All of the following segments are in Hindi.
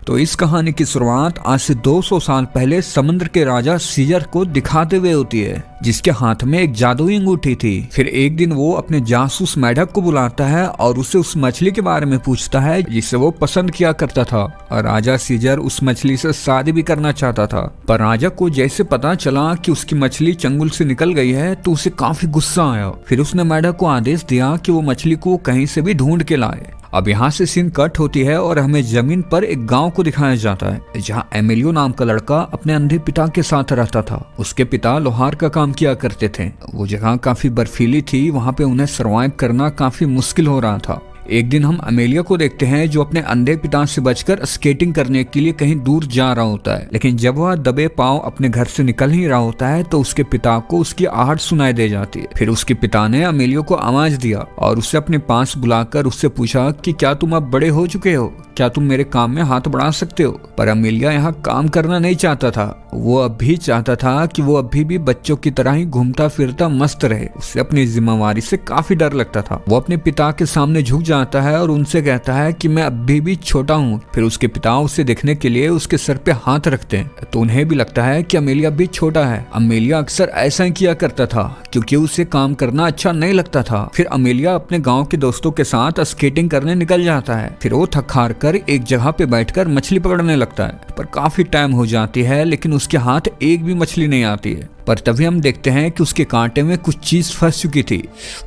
तो इस कहानी की शुरुआत आज से 200 साल पहले समुद्र के राजा सीजर को दिखाते हुए होती है, जिसके हाथ में एक जादुई अंगूठी थी। फिर एक दिन वो अपने जासूस मेढक को बुलाता है और उससे उस मछली के बारे में पूछता है जिसे वो पसंद किया करता था। और राजा सीजर उस मछली से शादी भी करना चाहता था, पर राजा को जैसे पता चला कि उसकी मछली चंगुल से निकल गई है तो उसे काफी गुस्सा आया। फिर उसने मेढक को आदेश दिया कि वो मछली को कहीं से भी ढूंढ के लाए। अब यहाँ से सीन कट होती है और हमें जमीन पर एक गांव को दिखाया जाता है, जहाँ एमिलियो नाम का लड़का अपने अंधे पिता के साथ रहता था। उसके पिता लोहार का काम किया करते थे। वो जगह काफी बर्फीली थी, वहाँ पे उन्हें सर्वाइव करना काफी मुश्किल हो रहा था। एक दिन हम अमेलिया को देखते हैं जो अपने अंधे पिता से बचकर स्केटिंग करने के लिए कहीं दूर जा रहा होता है, लेकिन जब वह दबे पांव अपने घर से निकल ही रहा होता है तो उसके पिता को उसकी आहट सुनाई दे जाती है। फिर उसके पिता ने अमेलिया को आवाज दिया और उसे अपने पास बुलाकर उससे पूछा कि क्या तुम अब बड़े हो चुके हो, क्या तुम मेरे काम में हाथ बढ़ा सकते हो। पर अमेलिया यहाँ काम करना नहीं चाहता था। वो अब भी चाहता था कि वो अभी भी बच्चों की तरह ही घूमता फिरता मस्त रहे। उसे अपनी जिम्मेवारी से काफी डर लगता था। वो अपने पिता के सामने झुक जाता है और उनसे कहता है कि मैं अभी भी छोटा हूँ। फिर उसके पिता उसे देखने के लिए उसके सर पे हाथ रखते हैं तो उन्हें भी लगता है कि अमेलिया भी छोटा है। अमेलिया अक्सर ऐसा ही किया करता था क्योंकि उसे काम करना अच्छा नहीं लगता था। फिर अमेलिया अपने गाँव के दोस्तों के साथ स्केटिंग करने निकल जाता है। फिर वो थक हार कर एक जगह पे बैठकर मछली पकड़ने लगता है, पर काफी टाइम हो जाती है लेकिन उसके हाथ एक भी मछली नहीं आती है। पर तभी हम देखते हैं कि उसके कांटे में कुछ चीज फंस चुकी थी।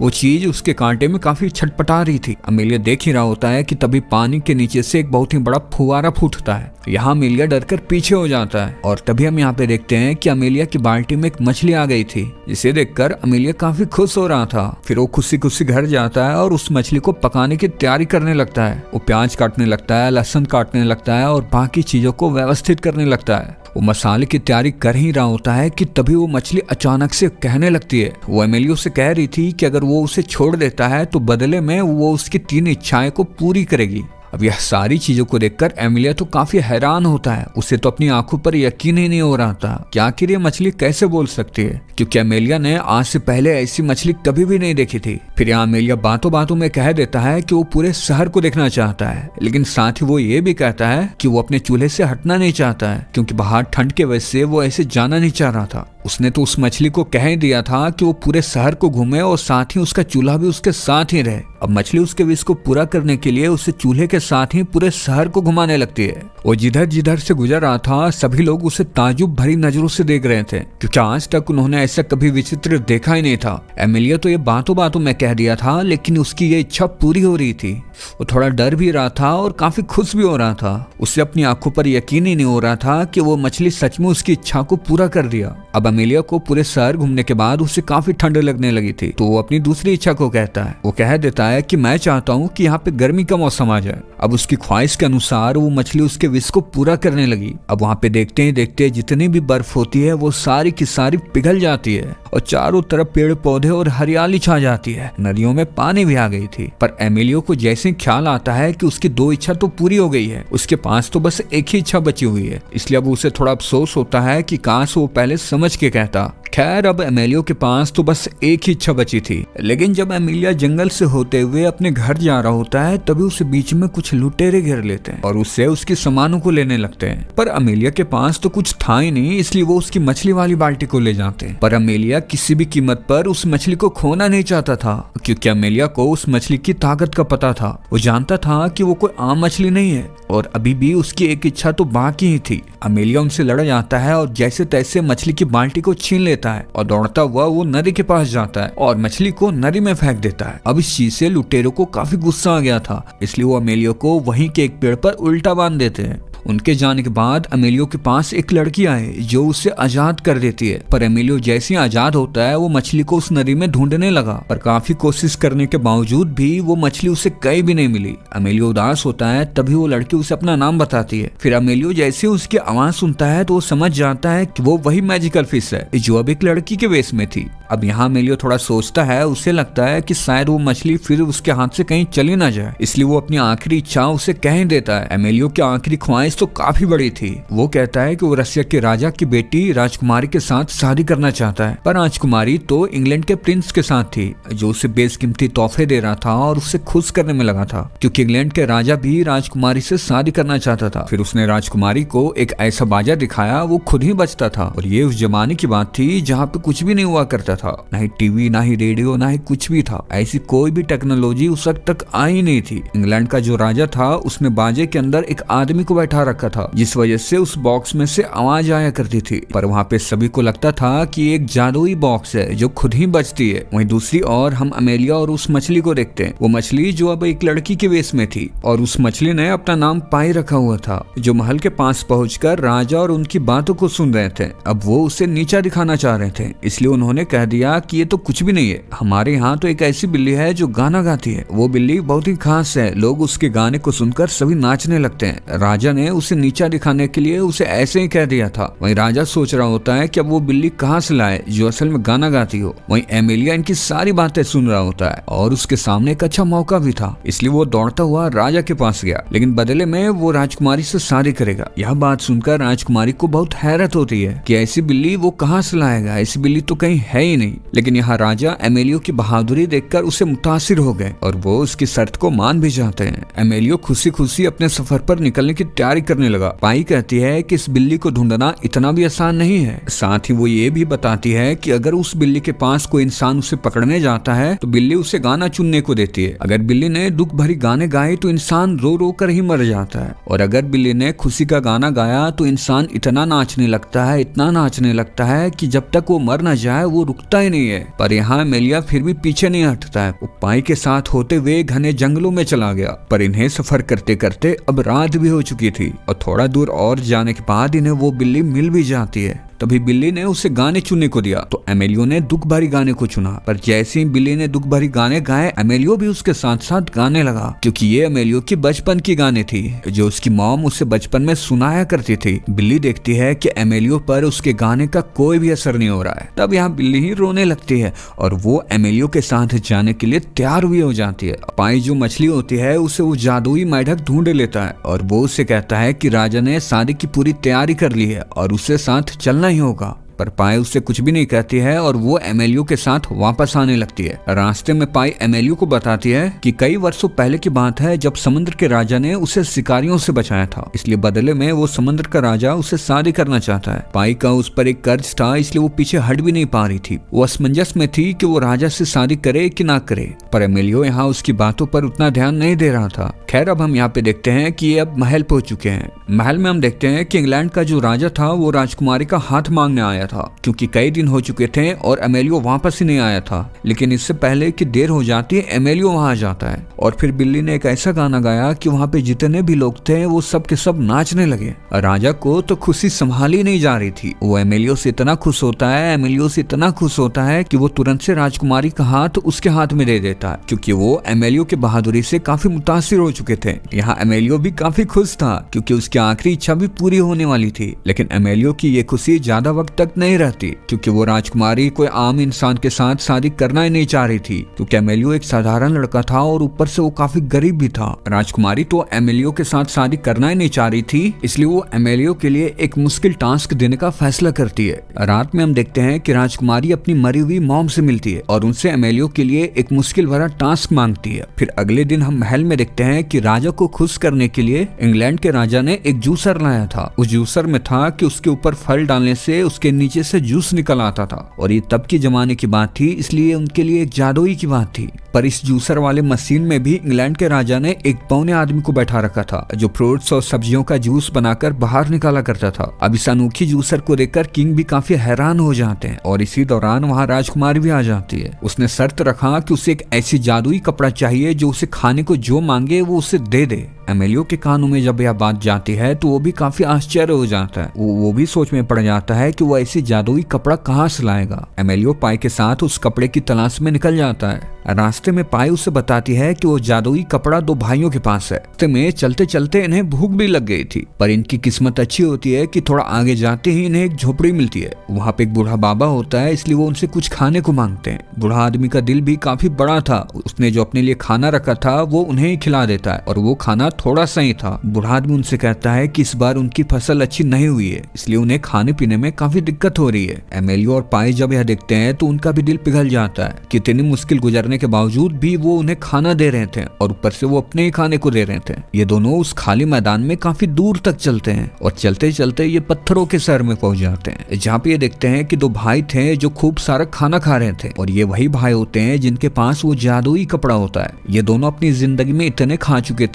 वो चीज उसके कांटे में काफी छटपटा रही थी। अमेलिया देख ही रहा होता है कि तभी पानी के नीचे से एक बहुत ही बड़ा फुवारा फूटता है। यहाँ अमेलिया डरकर पीछे हो जाता है और तभी हम यहाँ पे देखते हैं कि अमेलिया की बाल्टी में एक मछली आ गई थी, जिसे देखकर अमेलिया काफी खुश हो रहा था। फिर वो खुशी खुशी घर जाता है और उस मछली को पकाने की तैयारी करने लगता है। वो प्याज काटने लगता है, लहसुन काटने लगता है और बाकी चीजों को व्यवस्थित करने लगता है। वो मसाले की तैयारी कर ही रहा होता है कि तभी वो मछली अचानक से कहने लगती है। वो एमिलियो से कह रही थी कि अगर वो उसे छोड़ देता है तो बदले में वो उसकी 3 इच्छाएं को पूरी करेगी। अब यह सारी चीजों को देखकर एमिलिया तो काफी हैरान होता है। उसे तो अपनी आंखों पर यकीन ही नहीं हो रहा था कि आखिर ये मछली कैसे बोल सकती है, क्योंकि एमिलिया ने आज से पहले ऐसी मछली कभी भी नहीं देखी थी। फिर यहाँ एमिलिया बातों बातों में कह देता है कि वो पूरे शहर को देखना चाहता है, लेकिन साथ ही वो ये भी कहता है कि वो अपने चूल्हे से हटना नहीं चाहता है, क्योंकि बाहर ठंड के वजह से वो ऐसे जाना नहीं चाह रहा था। उसने तो उस मछली को कह ही दिया था कि वो पूरे शहर को घूमे और साथ ही उसका चूल्हा भी उसके साथ ही रहे। अब मछली उसके विश को पूरा करने के लिए उसे चूल्हे के साथ ही पूरे शहर को घुमाने लगती है। वो जिधर जिधर से गुजर रहा था सभी लोग उसे ताजुब भरी नजरों से देख रहे थे, क्योंकि आज तक उन्होंने ऐसा कभी विचित्र देखा ही नहीं था। एमिलिया तो ये बातों बातों में कह दिया था, लेकिन उसकी ये इच्छा पूरी हो रही थी। वो थोड़ा डर भी रहा था और काफी खुश भी हो रहा था। उसे अपनी आंखों पर यकीन ही नहीं हो रहा था कि वो मछली सच में उसकी इच्छा को पूरा कर दिया। अब अमेलिया को पूरे शहर घूमने के बाद उसे काफी ठंड लगने लगी थी, तो वो अपनी दूसरी इच्छा को कहता है। वो कह देता है कि मैं चाहता हूँ कि यहाँ पे गर्मी का मौसम आ जाए। अब उसकी ख्वाहिश के अनुसार वो मछली उसके विश को पूरा करने लगी। अब वहाँ पे देखते ही देखते जितनी भी बर्फ होती है वो सारी की सारी पिघल जाती है और चारों तरफ पेड़ पौधे और हरियाली छा जाती है। नदियों में पानी भी आ गई थी। पर एमिलियो को जैसे ख्याल आता है कि उसकी 2 इच्छा तो पूरी हो गई है, उसके पास तो बस एक ही इच्छा बची हुई है, इसलिए अब उसे थोड़ा अफसोस होता है कि काश वो पहले समझ के कहता। खैर, अब एमिलियो के पास तो बस एक ही इच्छा बची थी। लेकिन जब एमिलिया जंगल से होते हुए अपने घर जा रहा होता है तभी उसे बीच में कुछ लुटेरे घेर लेते हैं और उससे उसके सामानों को लेने लगते हैं। पर अमेलिया के पास तो कुछ था ही नहीं, इसलिए वो उसकी मछली वाली बाल्टी को ले जाते हैं। पर अमेलिया किसी भी कीमत पर उस मछली को खोना नहीं चाहता था, क्योंकि अमेलिया को उस मछली की ताकत का पता था। वो जानता था कि वो कोई आम मछली नहीं है और अभी भी उसकी एक इच्छा तो बाकी ही थी। अमेलिया उनसे लड़ जाता है और जैसे तैसे मछली की बाल्टी को छीन लेता है और दौड़ता हुआ वो नदी के पास जाता है और मछली को नदी में फेंक देता है। अब इस चीज से लुटेरों को काफी गुस्सा आ गया था, इसलिए वो अमेलिया को वहीं के एक पेड़ पर उल्टा बांध देते हैं। उनके जाने के बाद अमेलियो के पास एक लड़की आए जो उसे आजाद कर देती है। पर अमेलियो जैसे ही आजाद होता है वो मछली को उस नदी में ढूंढने लगा, पर काफी कोशिश करने के बावजूद भी वो मछली उसे कहीं भी नहीं मिली। अमेलियो उदास होता है, तभी वो लड़की उसे अपना नाम बताती है। फिर अमेलियो जैसे उसकी आवाज सुनता है तो वो समझ जाता है कि वो वही मैजिकल फिश है जो अब एक लड़की के वेश में थी। अब यहाँ अमेलियो थोड़ा सोचता है, उसे लगता है कि शायद वो मछली फिर उसके हाथ से कहीं चली ना जाए, इसलिए वो अपनी आखिरी इच्छा उसे कह देता है। अमेलियो की आखिरी ख्वाहिश ख्वाहिश तो काफी बड़ी थी। वो कहता है कि वो रसिया के राजा की बेटी राजकुमारी के साथ शादी करना चाहता है, पर राजकुमारी तो इंग्लैंड के प्रिंस के साथ थी जो उसे बेशकीमती तोहफे दे रहा था और उसे खुश करने में लगा था, क्योंकि इंग्लैंड के राजा भी राजकुमारी से शादी करना चाहता था। फिर उसने राजकुमारी को एक ऐसा बाजा दिखाया वो खुद ही बजता था, और ये उस जमाने की बात थी जहाँ पे कुछ भी नहीं हुआ करता था, ना ही टीवी, ना ही रेडियो, ना ही कुछ भी था। ऐसी कोई भी टेक्नोलॉजी उस वक्त तक आई नहीं थी। इंग्लैंड का जो राजा था उसने बाजे के अंदर एक आदमी को बैठा रखा था, जिस वजह से उस बॉक्स में से आवाज आया करती थी, पर वहाँ पे सभी को लगता था कि एक जादुई बॉक्स है जो खुद ही बजती है। वहीं दूसरी ओर हम अमेलिया और उस मछली को देखते हैं। वो मछली जो अब एक लड़की के वेश में थी, और उस मछली ने अपना नाम पाई रखा हुआ था, जो महल के पास पहुंचकर राजा और उनकी बातों को सुन रहे थे। अब वो उसे नीचा दिखाना चाह रहे थे, इसलिए उन्होंने कह दिया कि ये तो कुछ भी नहीं है, हमारे यहाँ तो एक ऐसी बिल्ली है जो गाना गाती है। वो बिल्ली बहुत ही खास है, लोग उसके गाने को सुनकर सभी नाचने लगते हैं। राजा ने उसे नीचा दिखाने के लिए उसे ऐसे ही कह दिया था। वहीं राजा सोच रहा होता है कि अब वो बिल्ली कहाँ से लाए जो असल में गाना गाती हो। वहीं एमेलिया इनकी सारी बातें सुन रहा होता है, और उसके सामने एक अच्छा मौका भी था, इसलिए वो दौड़ता हुआ राजा के पास गया, लेकिन बदले में वो राजकुमारी से शादी करेगा। यह बात सुनकर राजकुमारी को बहुत हैरत होती है कि ऐसी बिल्ली वो कहाँ से लाएगा, ऐसी बिल्ली तो कहीं है ही नहीं। लेकिन यहाँ राजा एमेलियो की बहादुरी देखकर उसे मुतासिर हो गए और वो उसकी शर्त को मान भी जाते हैं। एमेलियो खुशी खुशी अपने सफर पर निकलने की तैयारी करने लगा। पाई कहती है कि इस बिल्ली को ढूंढना इतना भी आसान नहीं है। साथ ही वो ये भी बताती है कि अगर उस बिल्ली के पास कोई इंसान उसे पकड़ने जाता है तो बिल्ली उसे गाना चुनने को देती है। अगर बिल्ली ने दुख भरी गाने गाए तो इंसान रो रो कर ही मर जाता है, और अगर बिल्ली ने खुशी का गाना गाया तो इंसान इतना नाचने लगता है, इतना नाचने लगता है कि जब तक वो मर न जाए वो रुकता ही नहीं है। पर यहाँ एमेलिया फिर भी पीछे नहीं हटता है। वो पाई के साथ होते हुए घने जंगलों में चला गया, पर इन्हें सफर करते करते अब रात भी हो चुकी थी, और थोड़ा दूर और जाने के बाद इन्हें वो बिल्ली मिल भी जाती है। तभी बिल्ली ने उसे गाने चुनने को दिया, तो एमेलियो ने दुख भरी गाने को चुना। पर जैसे ही बिल्ली ने दुख भरी गाने गाए, एमेलियो भी उसके साथ साथ गाने लगा, क्योंकि ये एमेलियो की बचपन की गाने थी जो उसकी मॉम उसे बचपन में सुनाया करती थी। बिल्ली देखती है कि एमेलियो पर उसके गाने का कोई भी असर नहीं हो रहा है। तब यहाँ बिल्ली ही रोने लगती है और वो एमेलियो के साथ जाने के लिए तैयार भी हो जाती है। पाई जो मछली होती है उसे वो जादुई मेढक ढूंढ लेता है, और वो उसे कहता है कि राजा ने शादी की पूरी तैयारी कर ली है और उसे साथ चलना ही होगा। पर पाई उससे कुछ भी नहीं कहती है और वो एमेलियो के साथ वापस आने लगती है। रास्ते में पाई एमेलियो को बताती है कि कई वर्षों पहले की बात है जब समुद्र के राजा ने उसे शिकारियों से बचाया था, इसलिए बदले में वो समुद्र का राजा उसे शादी करना चाहता है। पाई का उस पर एक कर्ज था, इसलिए वो पीछे हट भी नहीं पा रही थी। वो असमंजस में थी कि वो राजा से शादी करे कि ना करे, पर एमेलियो यहाँ उसकी बातों पर उतना ध्यान नहीं दे रहा था। खैर, अब हम यहाँ पे देखते हैं कि ये अब महल पहुंच चुके हैं। महल में हम देखते हैं कि इंग्लैंड का जो राजा था वो राजकुमारी का हाथ मांगने आया था, क्योंकि कई दिन हो चुके थे और एमेलियो वापस ही नहीं आया था। लेकिन इससे पहले कि देर हो जाती है, एमेलियो वहां आ जाता है, और फिर बिल्ली ने एक ऐसा गाना गाया कि वहां पे जितने भी लोग थे वो सब के सब नाचने लगे। राजा को तो खुशी संभाली नहीं जा रही थी। वो एमेलियो से इतना खुश होता है, एमेलियो से इतना खुश होता है कि वो तुरंत से राजकुमारी का हाथ उसके हाथ में दे देता है, क्योंकि वो एमेलियो की बहादुरी से काफी मुतासिर हो चुके थे। यहाँ एमेलियो भी काफी खुश था, क्योंकि उसकी आखिरी इच्छा भी पूरी होने वाली थी। लेकिन एमेलियो की ये खुशी ज्यादा वक्त तक नहीं रहती, क्योंकि वो राजकुमारी कोई आम इंसान के साथ शादी करना ही नहीं चाह रही थी, क्योंकि एमेलियो एक साधारण लड़का था और ऊपर से वो काफी गरीब भी था। राजकुमारी तो एमेलियो के साथ शादी करना ही नहीं चाह रही थी, इसलिए वो एमेलियो के लिए एक मुश्किल टास्क देने का फैसला करती है। रात में हम देखते हैं कि राजकुमारी अपनी मरी हुई मॉम से मिलती है और उनसे एमेलियो के लिए एक मुश्किल भरा टास्क मांगती है। फिर अगले दिन हम महल में देखते हैं कि राजा को खुश करने के लिए इंग्लैंड के राजा ने एक जूसर लाया था। उस जूसर में था कि उसके ऊपर फल डालने से उसके नीचे से जूस निकल आता था, और ये तब के जमाने की बात थी, इसलिए उनके लिए एक जादुई की बात थी। पर इस जूसर वाले मशीन में भी इंग्लैंड के राजा ने एक पौने आदमी को बैठा रखा था, जो फ्रूट्स और सब्जियों का जूस बनाकर बाहर निकाला करता था। अब इस अनोखी जूसर को देखकर किंग भी काफी हैरान हो जाते हैं, और इसी दौरान वहाँ राजकुमारी भी आ जाती है। उसने शर्त रखा कि उसे एक ऐसी जादुई कपड़ा चाहिए जो उसे खाने को जो मांगे वो उसे दे दे। एमेलियो के कानों में जब यह बात जाती है तो वो भी काफी आश्चर्य हो जाता है। वो भी सोच में पड़ जाता है कि वो से जादुई कपड़ा कहाँ से लाएगा। एमेलियो पाई के साथ उस कपड़े की तलाश में निकल जाता है। रास्ते में पाई उसे बताती है कि वो जादुई कपड़ा दो भाइयों के पास है। रास्ते में चलते चलते इन्हें भूख भी लग गई थी, पर इनकी किस्मत अच्छी होती है कि थोड़ा आगे जाते ही इन्हें एक झोपड़ी मिलती है। वहाँ पे एक बूढ़ा बाबा होता है, इसलिए वो उनसे कुछ खाने को मांगते हैं। बूढ़ा आदमी का दिल भी काफी बड़ा था, उसने जो अपने लिए खाना रखा था वो उन्हें ही खिला देता है, और वो खाना थोड़ा सा ही था। बूढ़ा आदमी उनसे कहता है कि इस बार उनकी फसल अच्छी नहीं हुई है, इसलिए उन्हें खाने पीने में काफी दिक्कत हो रही है। एमेलियो और पाई जब यह देखते हैं तो उनका भी दिल पिघल जाता है कि इतनी मुश्किल गुजरने के बावजूद भी वो उन्हें खाना दे रहे थे, और ऊपर से वो अपने ही खाने को दे रहे थे। ये दोनों उस खाली मैदान में काफी दूर तक चलते हैं, और चलते चलते ये पत्थरों के शहर में पहुंच जाते हैं, जहाँ पे ये देखते हैं कि दो भाई थे जो खूब सारा खाना खा रहे थे, और ये वही भाई होते हैं जिनके पास वो जादुई कपड़ा होता है। ये दोनों अपनी जिंदगी में इतने खा चुके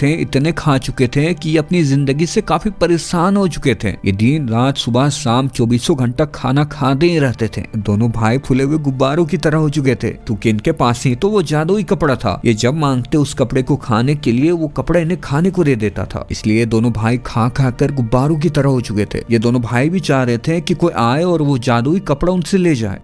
थे कि अपनी जिंदगी से काफी परेशान हो चुके थे। ये दिन रात सुबह शाम 24 घंटा खाना खाते ही रहते थे। दोनों भाई फूले हुए गुब्बारों की तरह हो चुके थे, क्योंकि इनके पास ही तो वो जादुई कपड़ा था। ये जब मांगते उस कपड़े को खाने के लिए, वो कपड़ा इन्हें खाने को दे देता था। इसलिए दोनों भाई खा खा कर गुब्बारों की तरह हो चुके थे। ये दोनों भाई भी चाह रहे थे कि कोई आए और वो जादुई कपड़ा उनसे ले जाए।